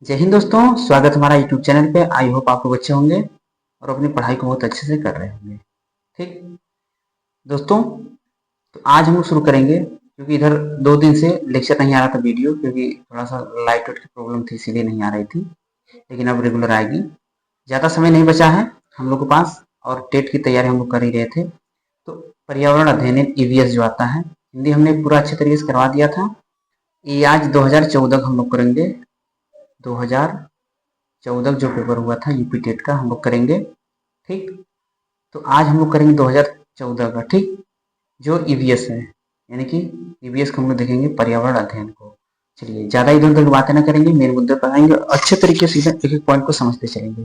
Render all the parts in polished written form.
जय हिंद दोस्तों, स्वागत हमारा यूट्यूब चैनल पे। आई होप आप लोग अच्छे होंगे और अपनी पढ़ाई को बहुत अच्छे से कर रहे होंगे। ठीक दोस्तों, तो आज हम लोग शुरू करेंगे क्योंकि इधर 2 दिन से लेक्चर नहीं आ रहा था वीडियो, क्योंकि थोड़ा सा लाइट वाइट की प्रॉब्लम थी, इसीलिए नहीं आ रही थी। लेकिन अब रेगुलर आएगी। ज़्यादा समय नहीं बचा है हम लोग के पास और टेट की तैयारी हम लोग कर ही रहे थे। तो पर्यावरण अध्ययन ईवीएस जो आता है, हिंदी हमने पूरा अच्छे तरीके से करवा दिया था। ये आज 2014 का हम लोग करेंगे। 2014 जो पेपर हुआ था यूपी टेट का हम लोग करेंगे। ठीक, तो आज हम लोग करेंगे 2014 का। ठीक, जो ईवीएस है, यानी कि ईवीएस को हम लोग देखेंगे पर्यावरण अध्ययन को। चलिए, ज़्यादा इधर उधर बातें ना करेंगे, मेन मुद्दे पर आएंगे और अच्छे तरीके से एक एक पॉइंट को समझते चलेंगे।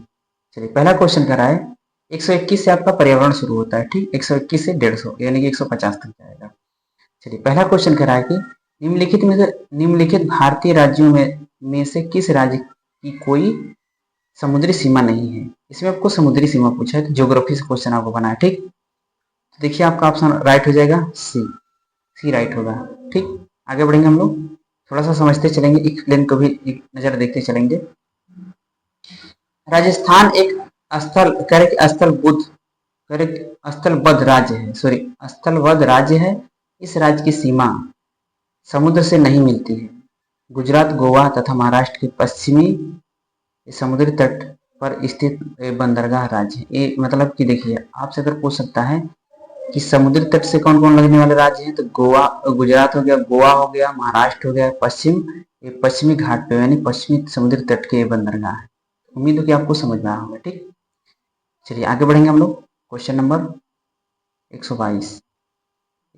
चलिए, पहला क्वेश्चन करा है 121 से आपका पर्यावरण शुरू होता है। ठीक, 121 से 150 यानी कि 150 तक जाएगा। चलिए, पहला क्वेश्चन करा है कि निम्नलिखित भारतीय राज्यों में से किस राज्य की कोई समुद्री सीमा नहीं है। इसमें आपको समुद्री सीमा पूछा है, तो ज्योग्राफी से क्वेश्चन आपको बना है। ठीक, तो देखिए आपका ऑप्शन राइट हो जाएगा, सी। सी राइट होगा। ठीक, आगे बढ़ेंगे हम लोग, थोड़ा सा समझते चलेंगे, एक्सप्लेन को भी एक नजर देखते चलेंगे। राजस्थान एक स्थल करेक्ट स्थल बुद्ध करेक्ट स्थलबद्ध राज्य है, सॉरी स्थलबद्ध राज्य है। इस राज्य की सीमा समुद्र से नहीं मिलती है। गुजरात, गोवा तथा महाराष्ट्र के पश्चिमी समुद्री तट पर स्थित बंदरगाह राज्य है। ये मतलब कि देखिए, आपसे अगर पूछ सकता है कि समुद्री तट से कौन कौन लगने वाले राज्य हैं, तो गोवा, गुजरात हो गया, गोवा हो गया, महाराष्ट्र हो गया, ये पश्चिमी घाट पे यानी पश्चिमी समुद्री तट के बंदरगाह है। उम्मीद है कि आपको समझ में आया होगा। ठीक, चलिए आगे बढ़ेंगे हम लोग। क्वेश्चन नंबर 122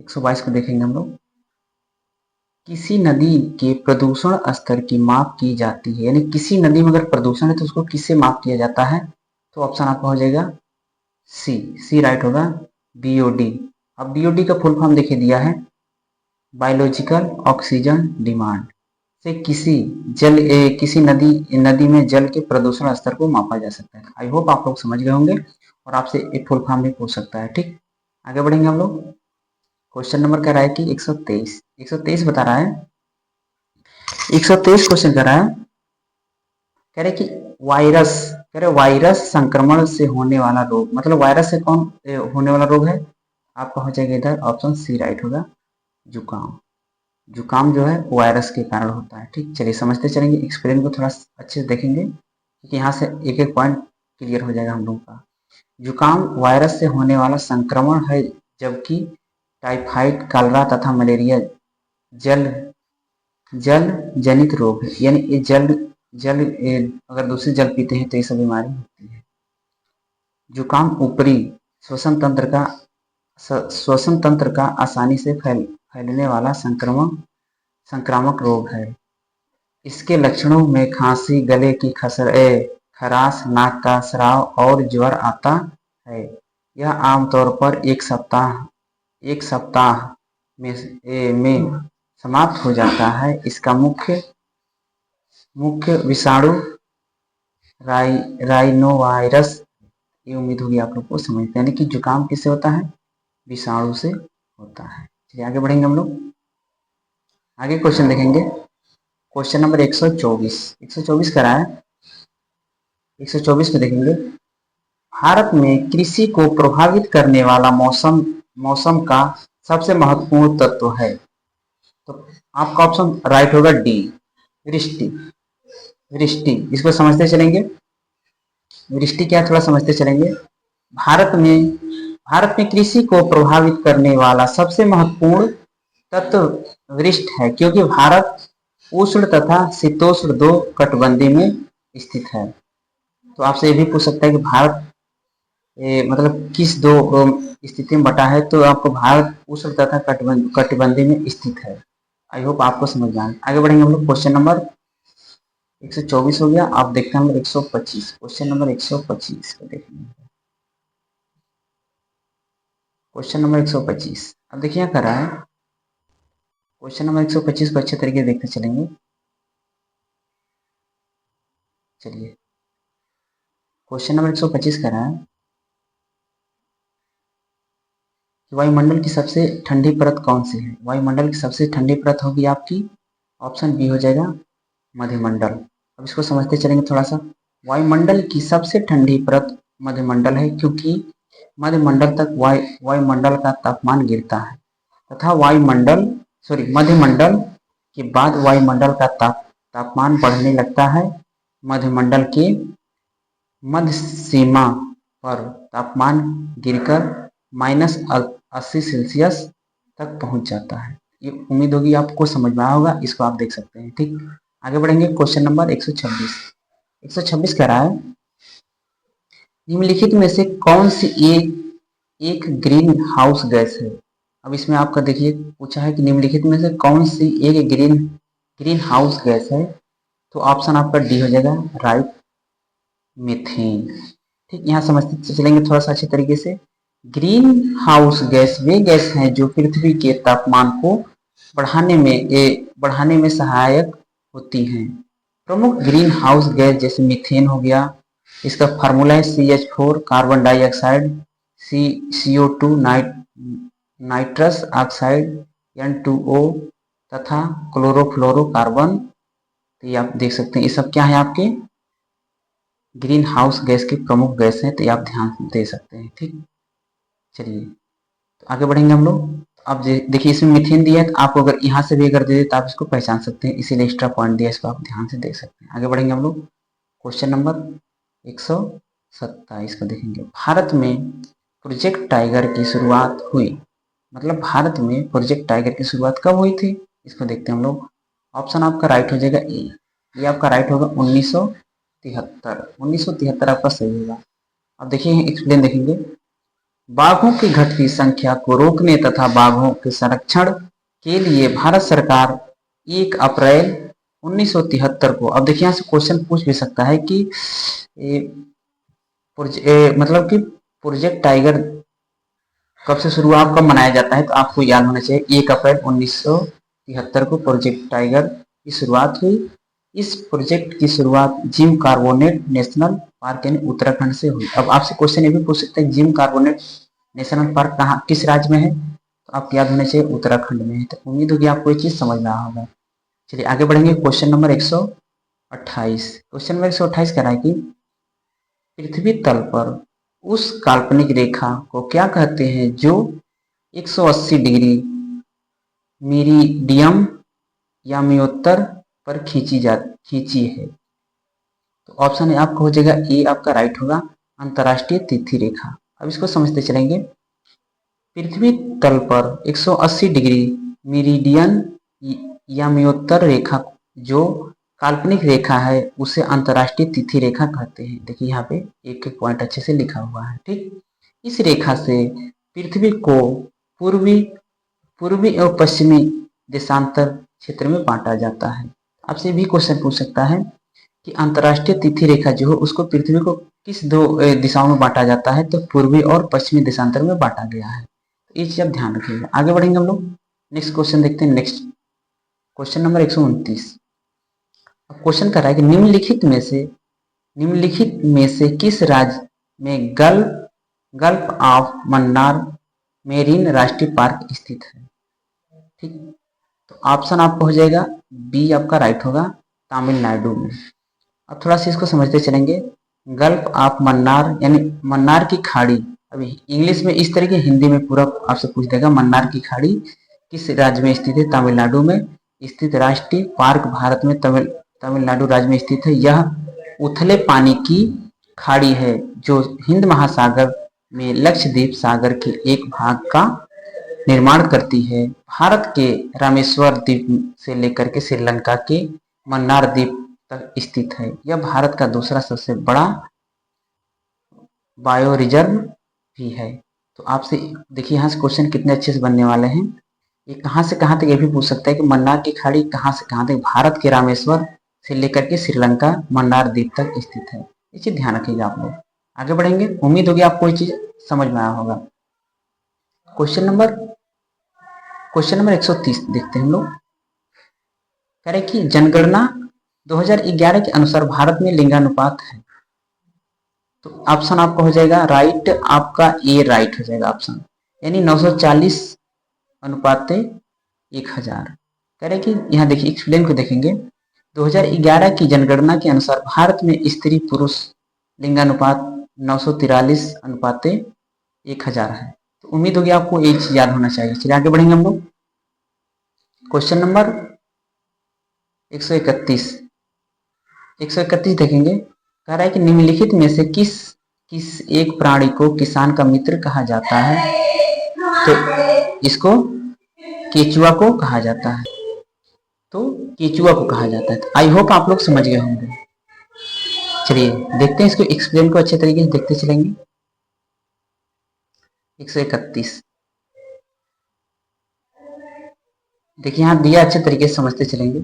122 को देखेंगे हम लोग। किसी नदी के प्रदूषण स्तर की माप की जाती है, यानी किसी नदी में अगर प्रदूषण है तो उसको किससे माप किया जाता है, तो ऑप्शन आपका हो जाएगा सी। सी राइट होगा, बीओडी। अब बीओडी का फुल फॉर्म देखिए दिया है, बायोलॉजिकल ऑक्सीजन डिमांड। से किसी नदी में जल के प्रदूषण स्तर को मापा जा सकता है। आई होप आप लोग समझ गए होंगे और आपसे एक फुल फॉर्म भी पूछ सकता है। ठीक, आगे बढ़ेंगे हम लोग। क्वेश्चन नंबर कह रहा है कि 123 बता रहा है। 123 क्वेश्चन कर रहा है, कह रहे कि वायरस संक्रमण से होने वाला रोग, मतलब वायरस से होने वाला रोग है, आपका हो जाएगा इधर ऑप्शन सी राइट होगा, जुकाम। जुकाम जो है वायरस के कारण होता है। ठीक, चलिए समझते चलेंगे, एक्सप्लेन को थोड़ा अच्छे से देखेंगे क्योंकि यहाँ से एक एक पॉइंट क्लियर हो जाएगा हम लोगों का। जुकाम वायरस से होने वाला संक्रमण है, जबकि टाइफाइड, कलरा तथा मलेरिया जल जल जनित रोग है, यानी ये अगर दूसरे जल पीते हैं तो ये सब बीमारी होती है। जुकाम ऊपरी श्वसन तंत्र का आसानी से फैलने वाला संक्रामक रोग है। इसके लक्षणों में खांसी, गले की खराश, नाक का स्राव और ज्वर आता है। यह आमतौर पर एक सप्ताह में समाप्त हो जाता है। इसका मुख्य विषाणु राइनोवायरस। ये उम्मीद होगी आप लोग को समझते हैं, यानी कि जुकाम किससे होता है, विषाणु से होता है। चलिए आगे बढ़ेंगे हम लोग, आगे क्वेश्चन देखेंगे। क्वेश्चन नंबर 124 करा है। 124 में देखेंगे, भारत में कृषि को प्रभावित करने वाला मौसम का सबसे महत्वपूर्ण तत्व है। तो आपका ऑप्शन राइट होगा डी, वृष्टि। वृष्टि इसको समझते चलेंगे, वृष्टि क्या है थोड़ा समझते चलेंगे। भारत में कृषि को प्रभावित करने वाला सबसे महत्वपूर्ण तत्व वृष्टि है, क्योंकि भारत उष्ण तथा शीतोष्ण दो कटिबंधी में स्थित है। तो आपसे ये भी पूछ सकता है कि भारत मतलब किस दो स्थिति में बटा है, तो आपको भारत उष्ण तथा कटिबंधी में स्थित है। आई होप आपको समझ में आए। आगे बढ़ेंगे हम लोग, क्वेश्चन नंबर 124 हो गया। आप देखते हैं 125, क्वेश्चन नंबर 125 को देखेंगे। क्वेश्चन नंबर 125 अब देखिए क्या कर रहा है। क्वेश्चन नंबर 125 को अच्छे तरीके से देखते चलेंगे। चलिए, क्वेश्चन नंबर 125 कर रहा है कि वायुमंडल की सबसे ठंडी परत कौन सी है। वायुमंडल की सबसे ठंडी परत होगी आपकी, ऑप्शन बी हो जाएगा मध्यमंडल। अब इसको समझते चलेंगे थोड़ा सा। वायुमंडल की सबसे ठंडी परत मध्यमंडल है, क्योंकि मध्यमंडल तक वायुमंडल का तापमान गिरता है तथा मध्यमंडल के बाद वायुमंडल का तापमान बढ़ने लगता है। मध्यमंडल के मध्य सीमा पर तापमान गिरकर -80 सेल्सियस तक पहुंच जाता है। ये उम्मीद होगी आपको समझ में आया होगा, इसको आप देख सकते हैं। ठीक, आगे बढ़ेंगे। क्वेश्चन नंबर 126 कह रहा है, निम्नलिखित में से कौन सी एक ग्रीन हाउस गैस है। अब इसमें आपका देखिए पूछा है कि निम्नलिखित में से कौन सी एक ग्रीन हाउस गैस है, तो ऑप्शन आपका डी हो जाएगा, राइट, मीथेन। ठीक, यहाँ समझते चलेंगे थोड़ा सा अच्छे तरीके से। ग्रीन हाउस गैस वे गैस हैं जो पृथ्वी के तापमान को बढ़ाने में सहायक होती हैं। प्रमुख ग्रीन हाउस गैस जैसे मीथेन हो गया, इसका फार्मूला है CH4 carbon dioxide, CO2 nitrous oxide, N2O तथा क्लोरोफ्लोरोकार्बन। तो ये आप देख सकते हैं, ये सब क्या है आपके ग्रीन हाउस गैस की प्रमुख गैस हैं, तो ये आप ध्यान दे सकते हैं। ठीक, चलिए तो आगे बढ़ेंगे हम लोग। अब देखिए इसमें मीथेन दिया है, तो आपको अगर यहाँ से भी अगर दे दे तो आप इसको पहचान सकते हैं, इसीलिए एक्स्ट्रा पॉइंट दिया, इसको आप ध्यान से देख सकते हैं। आगे बढ़ेंगे हम लोग। क्वेश्चन नंबर 127 को देखेंगे। भारत में प्रोजेक्ट टाइगर की शुरुआत हुई, मतलब भारत में प्रोजेक्ट टाइगर की शुरुआत कब हुई थी, इसको देखते हैं हम लोग। ऑप्शन आपका राइट हो जाएगा ए, ये आपका राइट होगा 1973 आपका सही होगा। अब देखिए एक्सप्लेन देखेंगे। बाघों की घटती संख्या को रोकने तथा बाघों के संरक्षण के लिए भारत सरकार 1 अप्रैल 1973 को, अब देखिए यहाँ से क्वेश्चन पूछ भी सकता है कि मतलब कि प्रोजेक्ट टाइगर कब से शुरुआत कब मनाया जाता है, तो आपको याद होना चाहिए 1 अप्रैल 1973 को प्रोजेक्ट टाइगर की शुरुआत हुई। इस प्रोजेक्ट की शुरुआत जिम कार्बोनेट नेशनल पार्क यानी उत्तराखंड से हुई। अब आपसे क्वेश्चन ये भी पूछ सकते हैं जिम कार्बोनेट नेशनल पार्क कहाँ किस राज्य में है, तो आपको याद होना चाहिए उत्तराखंड में है। तो उम्मीद होगी आपको ये चीज समझ में आया होगा। चलिए आगे बढ़ेंगे। क्वेश्चन नंबर 128, क्वेश्चन नंबर 128 कह रहा है कि पृथ्वी तल पर उस काल्पनिक रेखा को क्या कहते हैं जो 180 डिग्री मेरिडियम या मियोत्तर पर खींची है, तो ऑप्शन है आपका हो जाएगा ए, आपका राइट होगा, अंतरराष्ट्रीय तिथि रेखा। अब इसको समझते चलेंगे। पृथ्वी तल पर 180 डिग्री मेरिडियन या मियोत्तर रेखा जो काल्पनिक रेखा है उसे अंतरराष्ट्रीय तिथि रेखा कहते हैं। देखिए यहाँ पे एक एक पॉइंट अच्छे से लिखा हुआ है। ठीक, इस रेखा से पृथ्वी को पूर्वी एवं पश्चिमी देशांतर क्षेत्र में बांटा जाता है। आपसे भी क्वेश्चन पूछ सकता है कि अंतरराष्ट्रीय तिथि रेखा जो है उसको पृथ्वी को किस दो दिशाओं में बांटा जाता है, तो पूर्वी और पश्चिमी देशांतर में बांटा गया है। तो ये चीज आप ध्यान रखिएगा। आगे बढ़ेंगे हम लोग, नेक्स्ट क्वेश्चन देखते हैं। Next question number 129। अब क्वेश्चन कर रहा है कि निम्नलिखित में से किस राज्य में गल्फ ऑफ मन्नार मेरीन राष्ट्रीय पार्क स्थित है। ठीक, तो ऑप्शन आपका हो जाएगा बी, आपका राइट होगा, तमिलनाडु में। अब थोड़ा सा इसको समझते चलेंगे। गल्फ ऑफ मन्नार यानी मन्नार की खाड़ी, अभी इंग्लिश में इस तरीके, हिंदी में पूरा आपसे पूछ देगा मन्नार की खाड़ी किस राज्य में स्थित है, तमिलनाडु में स्थित राष्ट्रीय पार्क भारत में तमिलनाडु राज्य में स्थित है। यह उथले पानी की खाड़ी है जो हिंद महासागर में लक्षद्वीप सागर के एक भाग का निर्माण करती है। भारत के रामेश्वर द्वीप से लेकर के श्रीलंका के मन्नार द्वीप तक स्थित है। यह भारत का दूसरा सबसे बड़ा बायो रिजर्व भी है। तो आपसे देखिए यहाँ से क्वेश्चन कितने अच्छे से बनने वाले हैं। ये कहाँ से कहाँ तक ये भी पूछ सकता है कि मन्नार की खाड़ी कहाँ से कहाँ तक भारत के रामेश्वर से लेकर के श्रीलंका मन्नार द्वीप तक स्थित है। ये चीज ध्यान रखिएगा आप लोग। आगे बढ़ेंगे, उम्मीद होगी आपको ये चीज समझ में आया होगा। क्वेश्चन नंबर 130 देखते हैं हम लोग। कह रहे कि जनगणना 2011 के अनुसार भारत में लिंगानुपात है, तो ऑप्शन आपका हो जाएगा राइट, आपका ए राइट हो जाएगा ऑप्शन, यानी 940 अनुपात 1000। कह रहे कि यहाँ देखिए एक्सप्लेन को देखेंगे। 2011 की जनगणना के अनुसार भारत में स्त्री पुरुष लिंगानुपात 943 अनुपात 1000 है। तो उम्मीद होगी आपको एक चीज याद होना चाहिए। चलिए आगे बढ़ेंगे हम लोग। क्वेश्चन नंबर 131 देखेंगे। कह रहा है कि निम्नलिखित में से किस किस एक प्राणी को किसान का मित्र कहा जाता है? तो इसको केचुआ को कहा जाता है। तो केचुआ को कहा जाता है। आई होप आप लोग समझ गए होंगे। चलिए देखते हैं इसको, एक्सप्लेन को अच्छे तरीके से देखते चलेंगे। 131 देखिए यहाँ दिया, अच्छे तरीके से समझते चलेंगे।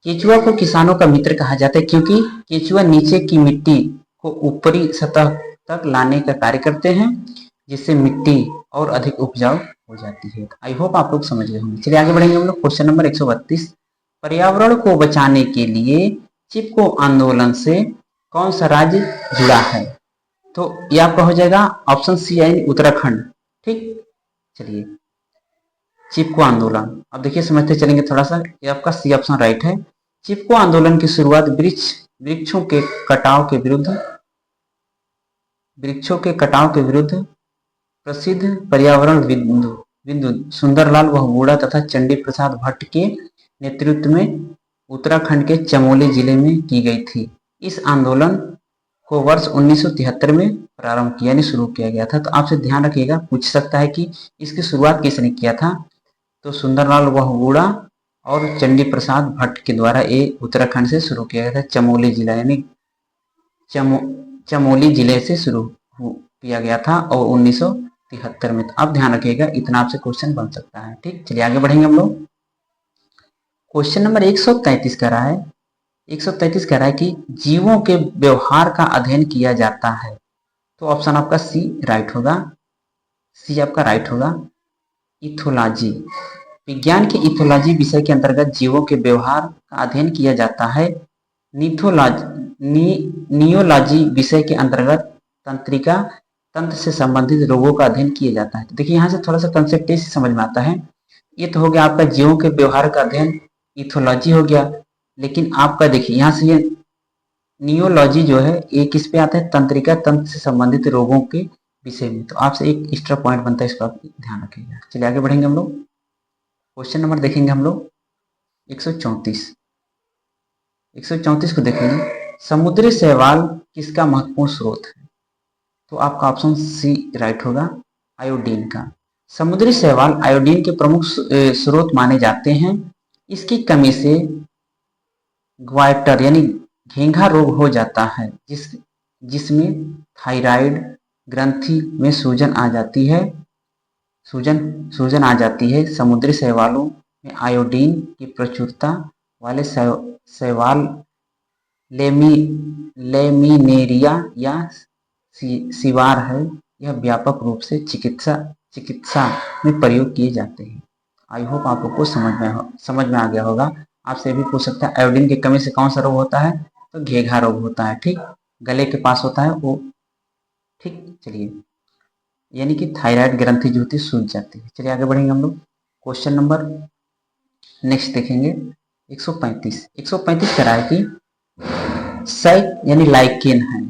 केचुआ को किसानों का मित्र कहा जाता है क्योंकि केचुआ नीचे की मिट्टी को ऊपरी सतह तक लाने का कार्य करते हैं, जिससे मिट्टी और अधिक उपजाऊ हो जाती है। आई होप आप लोग समझ गए होंगे। चलिए आगे बढ़ेंगे हम लोग। क्वेश्चन नंबर 132, पर्यावरण को बचाने के लिए चिपको आंदोलन से कौन सा राज्य जुड़ा है? तो ये आपका हो जाएगा ऑप्शन सी यानी उत्तराखंड। ठीक, चलिए चिपको आंदोलन, अब देखिए समझते चलेंगे थोड़ा सा। ये आपका सी ऑप्शन राइट है। चिपको आंदोलन की शुरुआत वृक्षों के कटाव के विरुद्ध प्रसिद्ध पर्यावरण बिंदु सुंदरलाल बहुगुणा तथा चंडी प्रसाद भट्ट के नेतृत्व में उत्तराखंड के चमोली जिले में की गई थी। इस आंदोलन को वर्ष 1973 में प्रारंभ किया, यानी शुरू किया गया था। तो आपसे ध्यान रखिएगा, पूछ सकता है कि इसकी शुरुआत किसने किया था? तो सुंदरलाल बहुगुणा और चंडी प्रसाद भट्ट के द्वारा ये उत्तराखंड से शुरू किया गया था। चमोली जिला यानी चमोली जिले से शुरू किया गया था और 1973 में। तो आप ध्यान रखिएगा, इतना आपसे क्वेश्चन बन सकता है। ठीक, चलिए आगे बढ़ेंगे हम लोग। क्वेश्चन नंबर 133 कह रहा है 133 कह रहा है कि जीवों के व्यवहार का अध्ययन किया जाता है। तो ऑप्शन आपका सी राइट होगा। सी आपका राइट होगा। इथोलॉजी, विज्ञान के इथोलॉजी विषय के अंतर्गत जीवों के व्यवहार का अध्ययन किया जाता है। नियोलॉजी विषय के अंतर्गत तंत्र से संबंधित रोगों का अध्ययन किया जाता है। तो देखिए यहाँ से थोड़ा सा कंसेप्ट से समझ में आता है। ये तो हो गया आपका जीवों के व्यवहार का अध्ययन, इथोलॉजी हो गया। लेकिन आपका देखिए यहाँ से ये नियोलॉजी जो है ये किस पे आता है? तंत्र से संबंधित रोगों के विषय में। तो आपसे एक एक्स्ट्रा पॉइंट बनता है, इसको आप ध्यान रखिएगा। चलिए आगे बढ़ेंगे हम लोग। क्वेश्चन नंबर देखेंगे हम लोग 134 को देखेंगे। समुद्री शैवाल किसका महत्वपूर्ण स्रोत है? तो आपका ऑप्शन सी राइट होगा, आयोडीन का। समुद्री शैवाल आयोडीन के प्रमुख स्रोत माने जाते हैं। इसकी कमी से ग्वाइटर यानी घेंघा रोग हो जाता है, जिसमें थायराइड ग्रंथि में सूजन आ जाती है। समुद्री शैवालों में आयोडीन की प्रचुरता वाले शैवाल लेमिनेरिया या सिवार है। यह व्यापक रूप से चिकित्सा में प्रयोग किए जाते हैं। आई होप आप लोग को समझ में आ गया होगा। आपसे भी पूछ सकता है आयोडीन की कमी से कौन सा रोग होता है? तो घेघा रोग होता है। ठीक, गले के पास होता है वो। ठीक, चलिए यानी कि थायराइड ग्रंथि जो होती है सूज जाती है। चलिए आगे बढ़ेंगे हम लोग। क्वेश्चन नंबर नेक्स्ट देखेंगे 135 कह रहा है कि साइक यानी लाइकेन है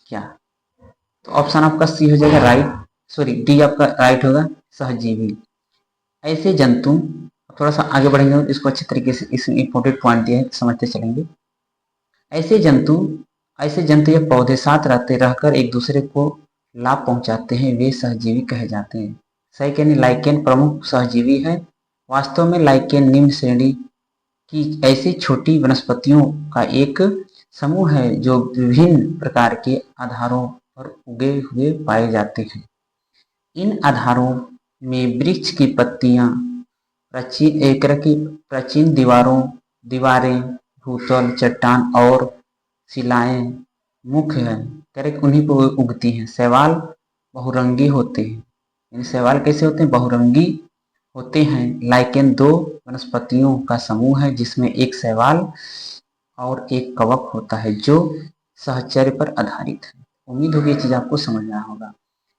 क्या? तो ऑप्शन आपका सी हो जाएगा राइट, सॉरी डी आपका राइट होगा, सहजीवी। ऐसे जंतु, थोड़ा सा आगे बढ़ेंगे इसको अच्छे तरीके से, इसमें इंपॉर्टेंट पॉइंट दिया है, समझते चलेंगे। ऐसे जंतु या पौधे साथ रहकर एक दूसरे को लाभ पहुंचाते हैं, वे सहजीवी कहे जाते हैं। सही यानी लाइकेन प्रमुख सहजीवी है। वास्तव में लाइकेन निम्न श्रेणी की ऐसी छोटी वनस्पतियों का एक समूह है जो विभिन्न प्रकार के आधारों पर उगे हुए पाए जाते हैं। इन आधारों में वृक्ष की पत्तियां, प्राचीन दीवारें, भूतल, चट्टान और शिलाएं मुख्य है। करेक्ट, उन्हीं पर उगती हैं। शैवाल बहुरंगी होते हैं। इन शैवाल कैसे होते हैं? बहुरंगी होते हैं। लाइकेन दो वनस्पतियों का समूह है जिसमें एक शैवाल और एक कवक होता है जो सहचर्य पर आधारित है। उम्मीद होगी ये चीज आपको समझ में आया होगा।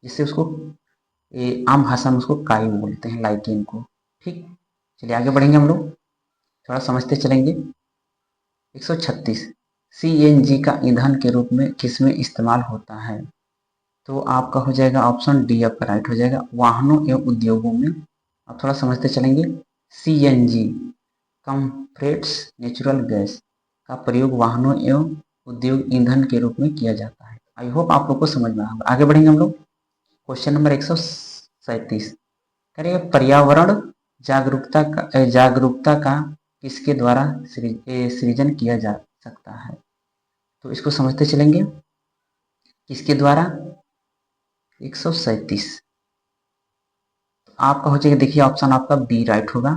जिससे उसको आम भाषा में उसको काई बोलते हैं, लाइकेन को। ठीक, चलिए आगे बढ़ेंगे हम लोग। थोड़ा समझते चलेंगे। 136 सीएनजी का ईंधन के रूप में किसमें इस्तेमाल होता है? तो आपका हो जाएगा ऑप्शन डी, आपका राइट हो जाएगा, वाहनों एवं उद्योगों में। आप थोड़ा समझते चलेंगे। सीएनजी कंप्रेस्ड नेचुरल गैस का प्रयोग वाहनों एवं उद्योग ईंधन के रूप में किया जाता है। आई होप आप लोग को समझ में आएगा। आगे बढ़ेंगे हम लोग। क्वेश्चन नंबर 137 करिए, पर्यावरण जागरूकता का किसके द्वारा सृजन किया जा सकता है? तो इसको समझते चलेंगे, किसके द्वारा? 137 तो आपका हो जाएगा, देखिए ऑप्शन आपका बी राइट होगा,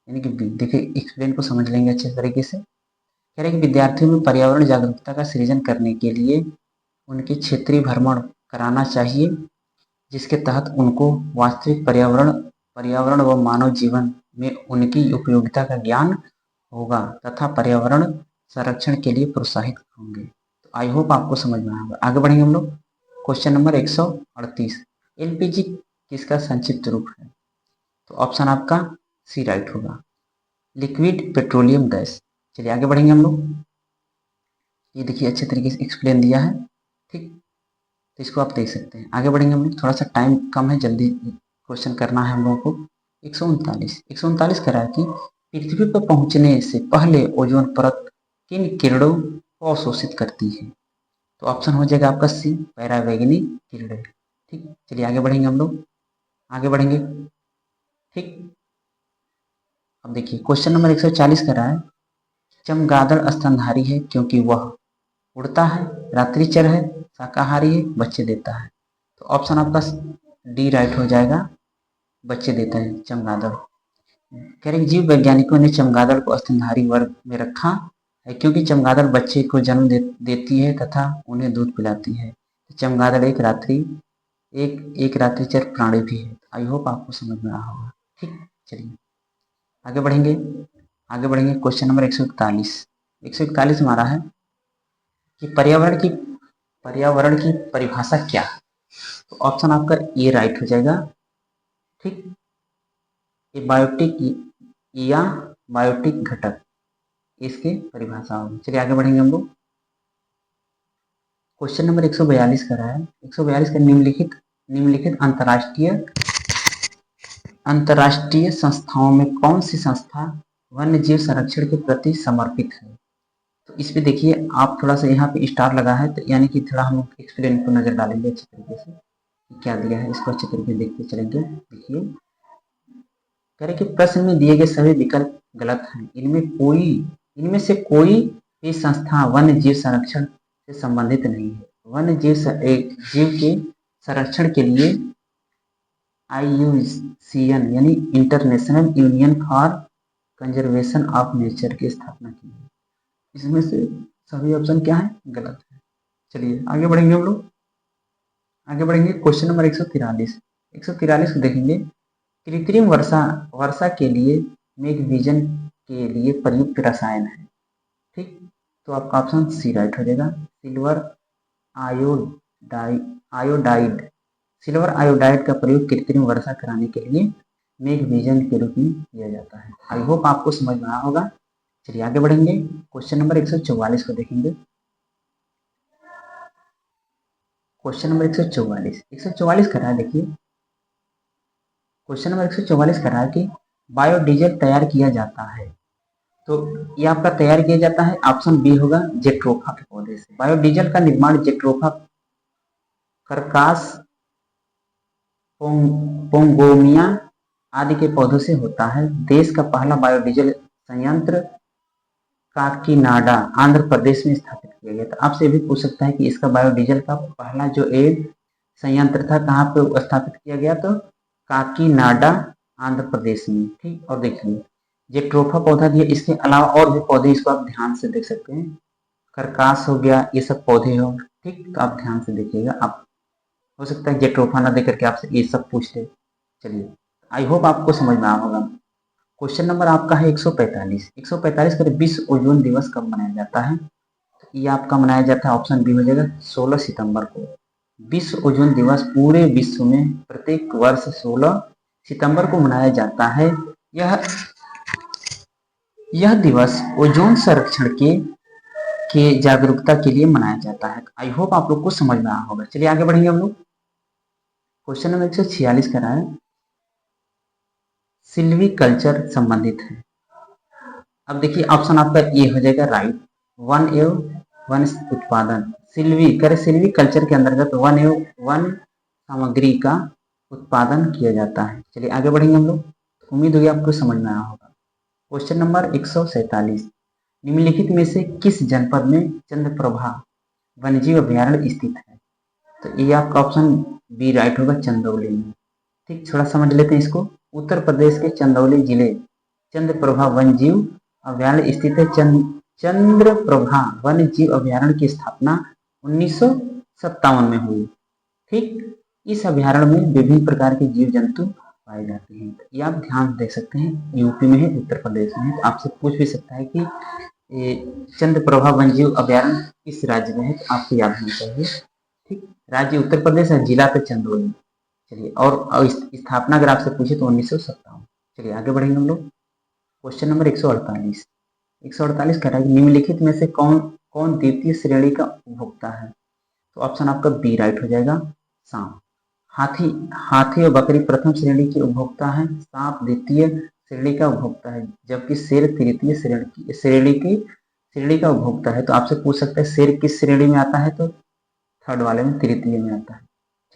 यानी कि बी। देखिए एक्सप्लेन को समझ लेंगे अच्छे तरीके से। कह रहे हैं कि विद्यार्थियों में पर्यावरण जागरूकता का सृजन करने के लिए उनके क्षेत्रीय भ्रमण कराना चाहिए, जिसके तहत उनको वास्तविक पर्यावरण व मानव जीवन में उनकी उपयोगिता का ज्ञान होगा तथा पर्यावरण संरक्षण के लिए प्रोत्साहित होंगे। तो आई होप आपको समझ में आएगा। आगे बढ़ेंगे हम लोग। क्वेश्चन नंबर 138 एलपीजी किसका संक्षिप्त रूप है? तो ऑप्शन आपका सी राइट होगा, लिक्विड पेट्रोलियम गैस। चलिए आगे बढ़ेंगे हम लोग। ये देखिए अच्छे तरीके से एक्सप्लेन दिया है, ठीक, तो इसको आप देख सकते हैं। आगे बढ़ेंगे हम लोग, थोड़ा सा टाइम कम है, जल्दी क्वेश्चन करना है हम लोगों को। 139 कह रहा है कि पृथ्वी पर पहुंचने से पहले ओजोन परत किन किरणों को अवशोषित करती है? तो ऑप्शन हो जाएगा आपका सी, परावैंगनी किरणें। ठीक, चलिए आगे बढ़ेंगे हम लोग, आगे बढ़ेंगे। ठीक, अब देखिए क्वेश्चन नंबर 140 कह रहा है, चमगादड़ स्तनधारी है क्योंकि वह उड़ता है, रात्रिचर है, शाकाहारी है, बच्चे देता है। तो ऑप्शन आपका डी राइट हो जाएगा, बच्चे देता है चमगादड़। कह रहे जीव वैज्ञानिकों ने चमगादड़ को स्तनधारी वर्ग में रखा है क्योंकि चमगादड़ बच्चे को जन्म देती है तथा उन्हें दूध पिलाती है। चमगादड़ एक रात्रिचर प्राणी भी है। आई होप आपको समझ में आया होगा। ठीक, चलिए आगे बढ़ेंगे, आगे बढ़ेंगे। क्वेश्चन नंबर 141 हमारा है कि पर्यावरण की परिभाषा क्या है? तो ऑप्शन आपका ए राइट हो जाएगा। ठीक, ये बायोटिक या बायोटिक घटक, इसके परिभाषा होगी। चलिए आगे बढ़ेंगे हम लोग। क्वेश्चन नंबर 142 का रहा है, 142 का निम्नलिखित अंतरराष्ट्रीय संस्थाओं में कौन सी संस्था वन्य जीव संरक्षण के प्रति समर्पित है? तो इस पे देखिए आप थोड़ा सा यहाँ पे स्टार लगा है, तो यानी कि थोड़ा हम एक्सप्लेन को नजर डालेंगे अच्छे तरीके से, क्या दिया है इसको अच्छे तरीके से देखते चलेंगे। देखिए कह रहे कि प्रश्न में दिए गए सभी विकल्प गलत हैं, इनमें से कोई भी संस्था वन्य जीव संरक्षण से संबंधित नहीं है। वन्य जीव के संरक्षण के लिए IUCN यानी international union for conservation of nature की स्थापना की है। इसमें से सभी ऑप्शन क्या है? गलत है। चलिए आगे बढ़ेंगे हम लोग, आगे बढ़ेंगे। क्वेश्चन नंबर 143 को देखेंगे। कृत्रिम वर्षा के लिए मेघबीजन के लिए प्रयुक्त रसायन है। ठीक, तो आपका ऑप्शन सी राइट हो जाएगा, सिल्वर आयोडाइड। सिल्वर आयोडाइड का प्रयोग कृत्रिम वर्षा कराने के लिए मेघबीजन के रूप में किया जाता है। आई होप आपको समझ में आया होगा। चलिए आगे बढ़ेंगे। क्वेश्चन नंबर 144 को देखेंगे। क्वेश्चन नंबर 144 कर रहा है, देखिए क्वेश्चन नंबर 144 कर रहा है कि बायोडीजल तैयार किया जाता है। तो ये आपका तैयार किया जाता है, ऑप्शन बी होगा, जेट्रोफा के पौधे से। बायोडीजल का निर्माण जेट्रोफा करकास पोंगोमिया आदि के पौधों से होता है। देश का पहला बायोडीजल संयंत्र काकीनाडा आंध्र प्रदेश में स्थापित किया गया था। आपसे भी पूछ सकता है कि इसका बायोडीजल का पहला जो एक संयंत्र था कहाँ पे स्थापित किया गया? तो काकीनाडा आंध्र प्रदेश में। ठीक, और देखिए जेट्रोफा पौधा दिया, इसके अलावा और भी पौधे इसको आप ध्यान से देख सकते हैं, करकास हो गया, ये सब पौधे हो। ठीक, तो आप ध्यान से देखिएगा, आप हो सकता है जेट्रोफा ना देख करके आपसे ये सब पूछ ले। चलिए आई होप आपको समझ में आया होगा। क्वेश्चन नंबर आपका है 145 का विश्व ओजोन दिवस कब मनाया जाता है? तो ये आपका मनाया जाता है, ऑप्शन बी हो जाएगा, 16 सितंबर को। विश्व ओजोन दिवस पूरे विश्व में प्रत्येक वर्ष 16 सितंबर को मनाया जाता है। यह दिवस ओजोन संरक्षण के जागरूकता के लिए मनाया जाता है। आई होप आप लोग को समझ में आया होगा। चलिए आगे बढ़ेंगे हम लोग। क्वेश्चन नंबर 146 का है सिल्वी कल्चर संबंधित है। अब देखिए ऑप्शन आपका ए हो जाएगा राइट, वन एवं वन उत्पादन। सिल्वी कल्चर के अंतर्गत वन एवं वन सामग्री का उत्पादन किया जाता है। चलिए आगे बढ़ेंगे हम लोग। उम्मीद होगी आपको समझ में आया होगा। क्वेश्चन नंबर 147, निम्नलिखित में से किस जनपद में चंद्रप्रभा वन्यजीव अभ्यारण्य स्थित है? तो ये आपका ऑप्शन बी राइट होगा, चंदौली में। ठीक, थोड़ा समझ लेते हैं इसको। उत्तर प्रदेश के चंदौली जिले चंद्रप्रभा वन्यजीव अभ्यारण्य स्थित है। चंद्रप्रभा वन्यजीव अभ्यारण्य की स्थापना 1957 में हुई। ठीक, इस अभ्यारण्य में विभिन्न प्रकार के जीव जंतु पाए जाते हैं। ये आप ध्यान दे सकते हैं, यूपी में है, उत्तर प्रदेश में है। तो आपसे पूछ भी सकता है कि चंद्रप्रभा वन्यजीव अभ्यारण्य किस राज्य में है, तो आपको याद होना चाहिए। ठीक, राज्य उत्तर प्रदेश है, जिला पे चंदौली। चलिए, और स्थापना अगर आपसे पूछे तो 1957। चलिए आगे बढ़ेंगे हम लोग। क्वेश्चन नंबर 148 कह रहा है निम्नलिखित में से कौन कौन द्वितीय श्रेणी का उपभोक्ता है? तो ऑप्शन आपका बी राइट हो जाएगा, सांप। हाथी और बकरी प्रथम श्रेणी के उपभोक्ता है, सांप द्वितीय श्रेणी का उपभोक्ता है, जबकि शेर तृतीय श्रेणी का उपभोक्ता है। तो आपसे पूछ सकता है शेर किस श्रेणी में आता है? तो थर्ड वाले में, तृतीय में आता है।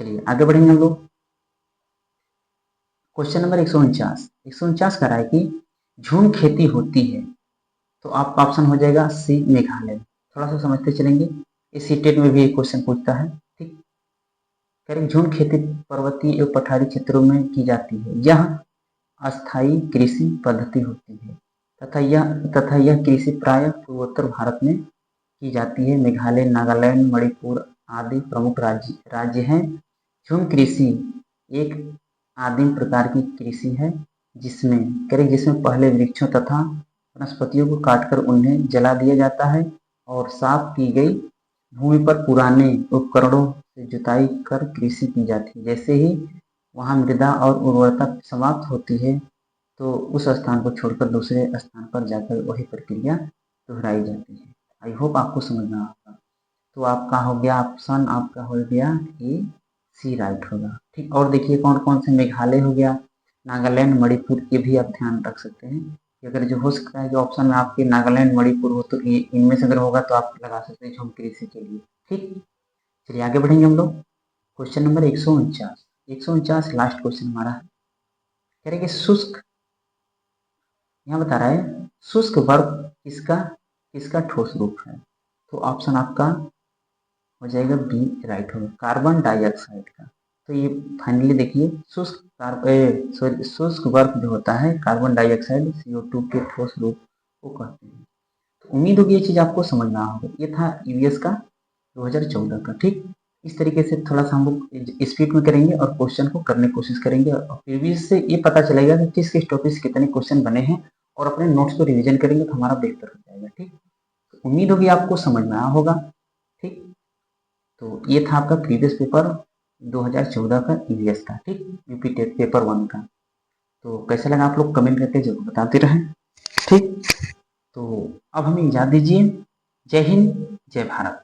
चलिए आगे बढ़ेंगे हम लोग। क्वेश्चन नंबर 149 कह रहा है कि झूम खेती होती है। तो आपका ऑप्शन हो जाएगा सी, मेघालय। थोड़ा सा समझते चलेंगे, इस सीटेट में भी एक क्वेश्चन पूछता है। ठीक, करें झूम खेती पर्वतीय एवं पठारी क्षेत्रों में की जाती है। यह अस्थायी कृषि पद्धति होती है तथा यह कृषि प्राय पूर्वोत्तर भारत में की जाती है। मेघालय, नागालैंड, मणिपुर आदि प्रमुख राज्य हैं। झूम कृषि एक आदिम प्रकार की कृषि है जिसमें पहले वृक्षों तथा वनस्पतियों को काटकर उन्हें जला दिया जाता है और साफ की गई भूमि पर पुराने उपकरणों से जुताई कर कृषि की जाती है। जैसे ही वहाँ मृदा और उर्वरता समाप्त होती है तो उस स्थान को छोड़कर दूसरे स्थान पर जाकर वही प्रक्रिया दोहराई जाती है। आई होप आपको समझ में आएगा। तो आपका हो गया ऑप्शन, आपका हो गया ए, सी राइट होगा। ठीक, और देखिए कौन कौन से, मेघालय हो गया, नागालैंड, मणिपुर, ये भी आप ध्यान रख सकते हैं कि अगर जो हो सकता है जो ऑप्शन में आपके नागालैंड मणिपुर हो तो इनमें से अगर होगा तो आप लगा सकते हैं झूम कृषि के लिए। ठीक, चलिए आगे बढ़ेंगे हम लोग। क्वेश्चन नंबर 149 लास्ट क्वेश्चन हमारा है। कह रहे कि शुष्क, यहाँ बता रहा है शुष्क बर्फ किसका किसका ठोस रूप है? तो ऑप्शन आपका हो जाएगा बी राइट होगा, कार्बन डाइऑक्साइड का। तो ये फाइनली देखिए शुष्क बर्फ जो होता है कार्बन डाइऑक्साइड CO2 के ठोस रूप को कहते हैं। तो उम्मीद होगी ये चीज आपको समझ में आ होगा। ये था ईवीएस का 2014 का। ठीक, इस तरीके से थोड़ा सा हम लोग स्पीड में करेंगे और क्वेश्चन को करने की कोशिश करेंगे और प्रीवियस से ये पता चलेगा कि किस किस टॉपिक से कितने क्वेश्चन बने हैं और अपने नोट्स को रिवीजन करेंगे तो हमारा बेहतर हो जाएगा। ठीक, तो उम्मीद होगी आपको समझ में आया होगा। ठीक, तो ये था आपका प्रीवियस पेपर 2014 का ईवीएस का। ठीक, यूपी टेट पेपर 1 का। तो कैसा लगा आप लोग कमेंट करके जरूर बताते रहें। ठीक, तो अब हमें इजाजत दीजिए। जय हिंद, जय भारत।